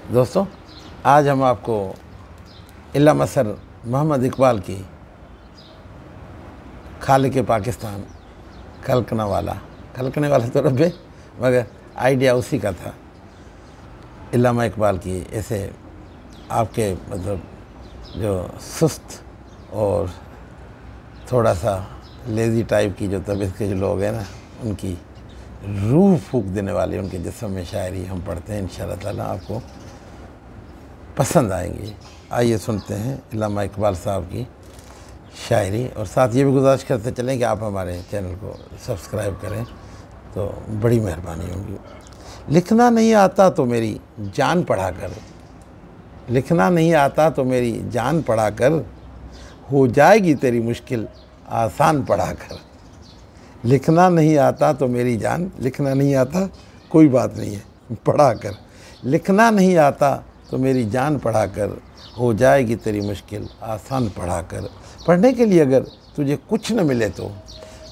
दोस्तों, आज हम आपको इल्लामा सर मोहम्मद इकबाल की खालिक पाकिस्तान खलकने वाला तो रब्बे, मगर आइडिया उसी का था। इल्लामा इकबाल की ऐसे आपके मतलब जो सुस्त और थोड़ा सा लेज़ी टाइप की जो तबीयत के जो लोग हैं ना, उनकी रूह फूंक देने वाली उनके जिस्म में शायरी हम पढ़ते हैं। इंशाअल्लाह ताला आपको पसंद आएंगी। आइए सुनते हैं इल्लामा इकबाल साहब की शायरी, और साथ ये भी गुजारिश करते चलें कि आप हमारे चैनल को सब्सक्राइब करें तो बड़ी मेहरबानी होगी। लिखना नहीं आता तो मेरी जान पढ़ा कर, लिखना नहीं आता तो मेरी जान पढ़ा कर, हो जाएगी तेरी मुश्किल आसान पढ़ा कर। लिखना नहीं आता तो मेरी जान, लिखना नहीं आता कोई बात नहीं है, पढ़ा कर। लिखना नहीं आता तो मेरी जान पढ़ा कर, हो जाएगी तेरी मुश्किल आसान पढ़ा कर। पढ़ने के लिए अगर तुझे कुछ न मिले तो,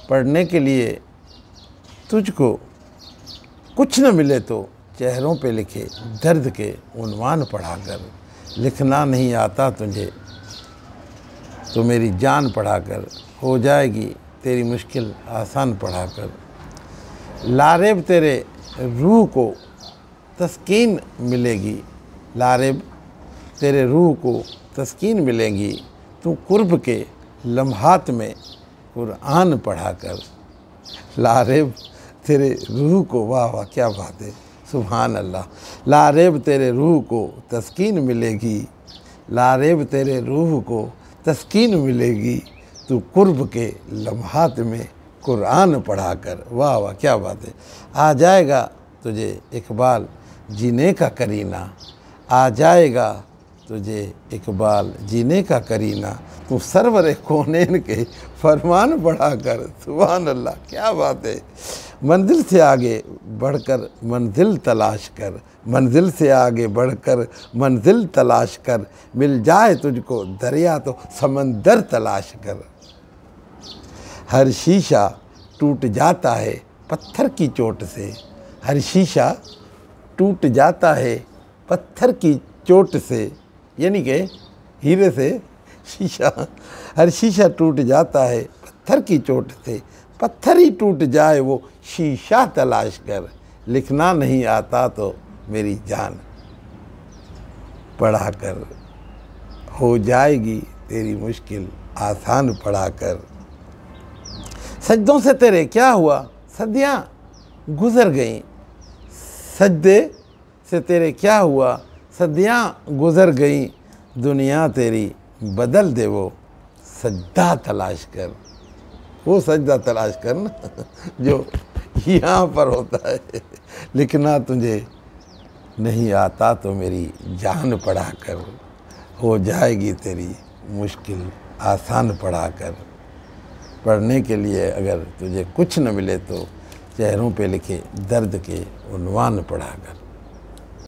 पढ़ने के लिए तुझको कुछ न मिले तो, चेहरों पे लिखे दर्द के उन्वान पढ़ा कर। लिखना नहीं आता तुझे तो मेरी जान पढ़ा कर, हो जाएगी तेरी मुश्किल आसान पढ़ा कर। लारेब तेरे रूह को तस्कीन मिलेगी, लारेब तेरे रूह को तस्कीन मिलेगी, तू कुर्ब के लम्हात में कुरान पढ़ा कर। लारेब तेरे रूह को, वाह वाह क्या बात है, सुभान अल्लाह। लारेब तेरे रूह को तस्कीन मिलेगी, लारेब तेरे रूह को तस्कीन मिलेगी, तू कुर्ब के लम्हात में कुरान पढ़ा कर। वाह वाह क्या बात है। आ जाएगा तुझे इकबाल जीने का करीना, आ जाएगा तुझे इकबाल जीने का करीना, तू सरवर कौनैन के फरमान पढ़ा कर। सुभान अल्लाह क्या बात है। मंजिल से आगे बढ़कर मंजिल तलाश कर, मंजिल से आगे बढ़कर मंजिल तलाश कर, मिल जाए तुझको दरिया तो समंदर तलाश कर। हर शीशा टूट जाता है पत्थर की चोट से, हर शीशा टूट जाता है पत्थर की चोट से, यानी कि हीरे से शीशा, हर शीशा टूट जाता है पत्थर की चोट से, पत्थर ही टूट जाए वो शीशा तलाश कर। लिखना नहीं आता तो मेरी जान पढ़ा कर, हो जाएगी तेरी मुश्किल आसान पढ़ा कर। सजदों से तेरे क्या हुआ सदियाँ गुज़र गईं, सजदे से तेरे क्या हुआ सदियाँ गुज़र गईं, दुनिया तेरी बदल दे वो सजदा तलाश कर। वो सजदा तलाश कर ना जो यहाँ पर होता है। लिखना तुझे नहीं आता तो मेरी जान पढ़ा कर, हो जाएगी तेरी मुश्किल आसान पढ़ा कर। पढ़ने के लिए अगर तुझे कुछ न मिले तो चेहरों पे लिखे दर्द के उन्वान पढ़ा कर।